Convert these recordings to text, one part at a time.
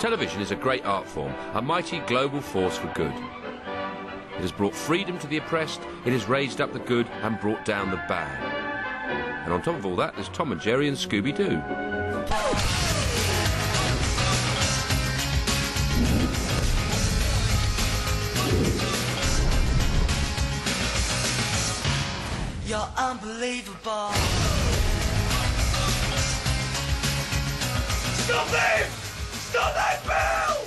Television is a great art form, a mighty global force for good. It has brought freedom to the oppressed, it has raised up the good and brought down the bad. And on top of all that, there's Tom and Jerry and Scooby-Doo. You're unbelievable. Stop them! Stop that bell!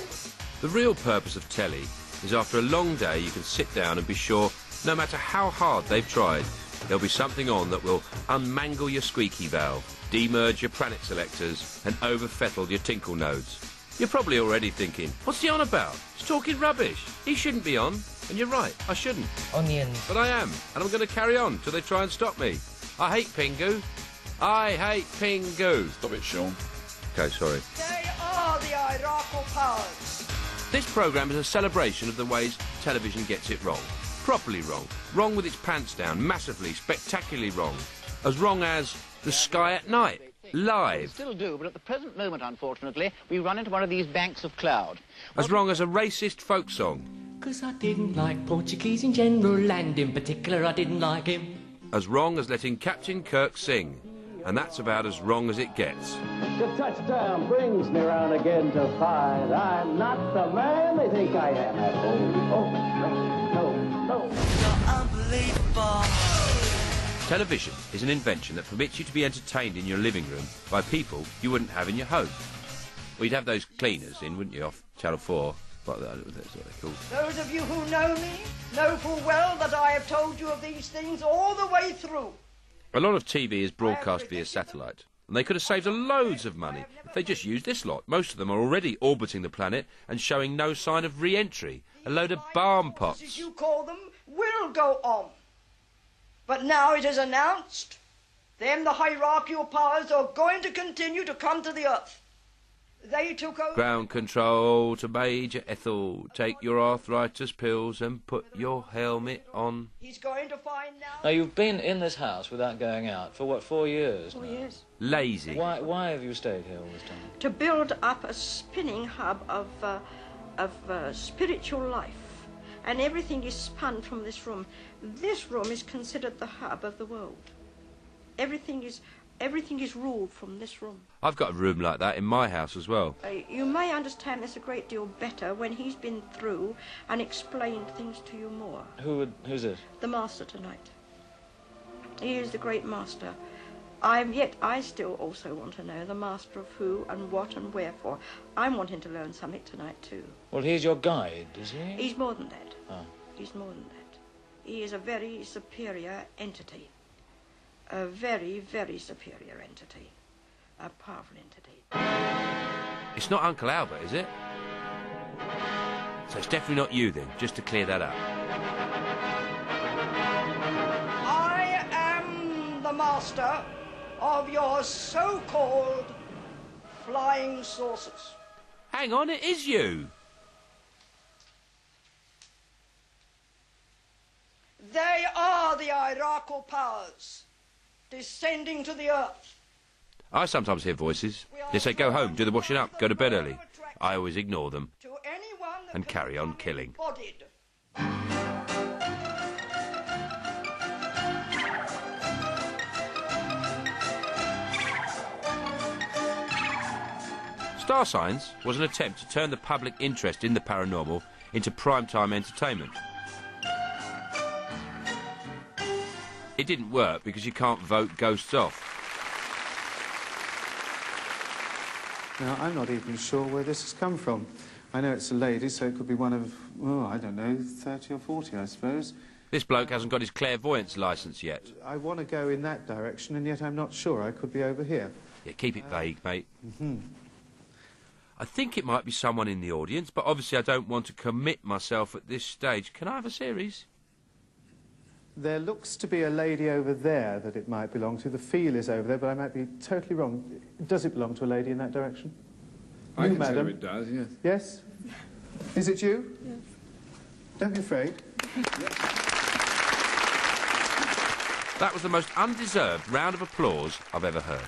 The real purpose of telly is after a long day you can sit down and be sure, no matter how hard they've tried, there'll be something on that will unmangle your squeaky valve, demerge your Pranic selectors and overfettle your tinkle nodes. You're probably already thinking, what's he on about? He's talking rubbish. He shouldn't be on. And you're right, I shouldn't. Onions. But I am, and I'm going to carry on till they try and stop me. I hate Pingu. I hate Pingu. Stop it, Sean. OK, sorry. They are the Iraqi powers. This programme is a celebration of the ways television gets it wrong. Properly wrong. Wrong with its pants down. Massively, spectacularly wrong. As wrong as The Sky at Night. Live. We still do, but at the present moment, unfortunately, we run into one of these banks of cloud. As wrong as a racist folk song. 'Cause I didn't like Portuguese in general, and in particular I didn't like him. As wrong as letting Captain Kirk sing. And that's about as wrong as it gets. The touchdown brings me round again to find I'm not the man they think I am at home. Oh, no. You're unbelievable. Television is an invention that permits you to be entertained in your living room by people you wouldn't have in your home. Well, you'd have those cleaners in, wouldn't you, off Channel 4? That's what they're called. Those of you who know me know full well that I have told you of these things all the way through. A lot of TV is broadcast via satellite, and they could have saved loads of money if they just used this lot. Most of them are already orbiting the planet and showing no sign of re-entry. A load of barn pots. As you call them, will go on. But now it is announced, them, the hierarchical powers, are going to continue to come to the earth. They took over... Ground control to Major Ethel. Take your arthritis pills and put your helmet on. He's going to find now... Now, you've been in this house without going out for, what, 4 years now? 4 years. Lazy. Why have you stayed here all this time? To build up a spinning hub of spiritual life. And everything is spun from this room. This room is considered the hub of the world. Everything is ruled from this room. I've got a room like that in my house as well. You may understand this a great deal better when he's been through and explained things to you more. Who's it? The master tonight. He is the great master. I still also want to know the master of who and what and wherefore. I'm wanting to learn something tonight too. Well, he's your guide, is he? He's more than that. Oh. He's more than that. He is a very superior entity. A very, very superior entity. A powerful entity. It's not Uncle Albert, is it? So it's definitely not you then, just to clear that up. I am the master of your so-called flying saucers. Hang on, it is you. They are the Iraqi powers descending to the earth. I sometimes hear voices. They say, go home, do the washing up, go to bed early. I always ignore them and carry on killing. Star Signs was an attempt to turn the public interest in the paranormal into primetime entertainment. It didn't work because you can't vote ghosts off. Now, I'm not even sure where this has come from. I know it's a lady, so it could be one of, oh, I don't know, 30 or 40, I suppose. This bloke hasn't got his clairvoyance licence yet. I want to go in that direction, and yet I'm not sure. I could be over here. Yeah, keep it vague, mate. I think it might be someone in the audience, but obviously I don't want to commit myself at this stage. Can I have a series? There looks to be a lady over there that it might belong to. The feel is over there, but I might be totally wrong. Does it belong to a lady in that direction? I can madam? tell you it does, yes. Yes? Is it you? Yes. Don't be afraid. That was the most undeserved round of applause I've ever heard.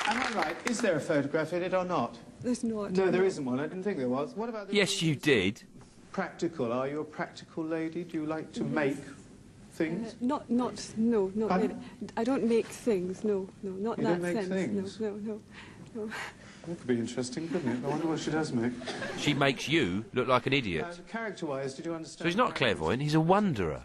Am I right? Is there a photograph in it or not? There's not. No, there isn't one. I didn't think there was. What about the... Yes, you did. Practical. Are you a practical lady? Do you like to make things? No, not really. I don't make things, no, not You that don't make sense. things? No. That could be interesting, couldn't it? I wonder what she does make. She makes you look like an idiot. Character-wise, did you understand? So he's not clairvoyant, he's a wonderer.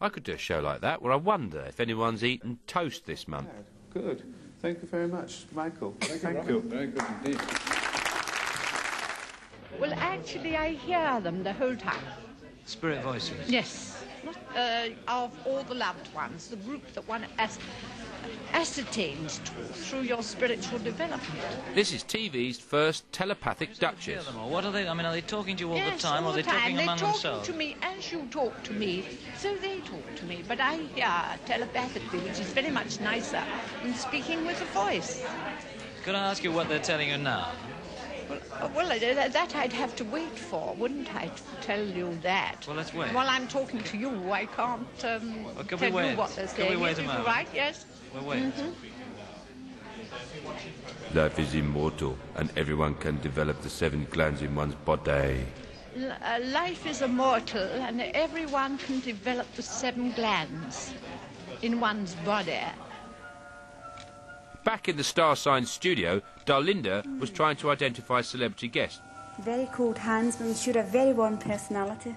I could do a show like that where I wonder if anyone's eaten toast this month. Good. Thank you very much, Michael. Thank you. Very good indeed. Well, actually, I hear them the whole time. Spirit voices? Yes. Of all the loved ones, the group that one ascertains through your spiritual development. This is TV's first telepathic duchess. What are they? I mean, are they talking to you all the time, or are they talking among themselves? themselves? They talk to me as you talk to me, so they talk to me. But I hear telepathically, which is very much nicer than speaking with a voice. Could I ask you what they're telling you now? Well, that I'd have to wait for, wouldn't I, to tell you that? Well, let's wait. While I'm talking to you, I can't tell you what they're saying. Can we wait a moment? Right, yes? We'll wait. Life is immortal, and everyone can develop the 7 glands in one's body. Life is immortal, and everyone can develop the 7 glands in one's body. Back in the Star Sign studio, Darlinda was trying to identify celebrity guests. Very cold hands, but I'm sure a very warm personality.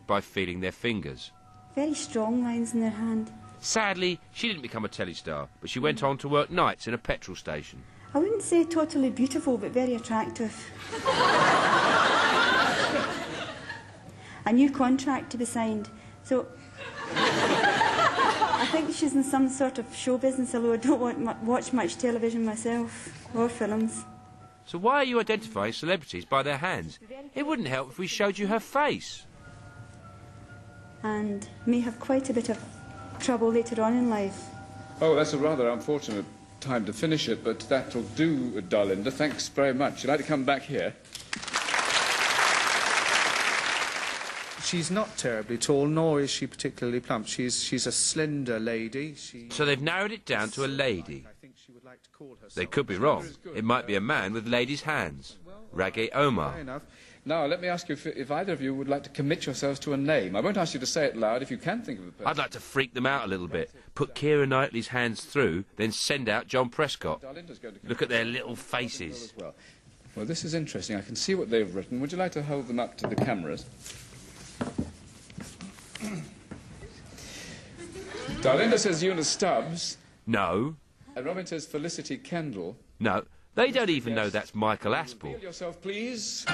By feeling their fingers. Very strong lines in their hand. Sadly, she didn't become a telestar, but she went on to work nights in a petrol station. I wouldn't say totally beautiful, but very attractive. A new contract to be signed, so... I think she's in some sort of show business, although I don't watch much television myself, or films. So why are you identifying celebrities by their hands? It wouldn't help if we showed you her face. And may have quite a bit of trouble later on in life. Oh, that's a rather unfortunate time to finish it, but that'll do, Darlinda. Thanks very much. You'd like to come back here? She's not terribly tall, nor is she particularly plump. She's a slender lady. So they've narrowed it down to a lady. They could be wrong. It might be a man with ladies' hands. Raggy Omar. Fair enough. Now, let me ask you if either of you would like to commit yourselves to a name. I won't ask you to say it loud if you can think of a person. I'd like to freak them out a little bit. Put Keira Knightley's hands through, then send out John Prescott. Look at their little faces. Well, this is interesting. I can see what they've written. Would you like to hold them up to the cameras? Darlinda says Eunice Stubbs. No. And Robin says Felicity Kendall. No. They don't even know that's Michael Aspel. Reveal yourself, please.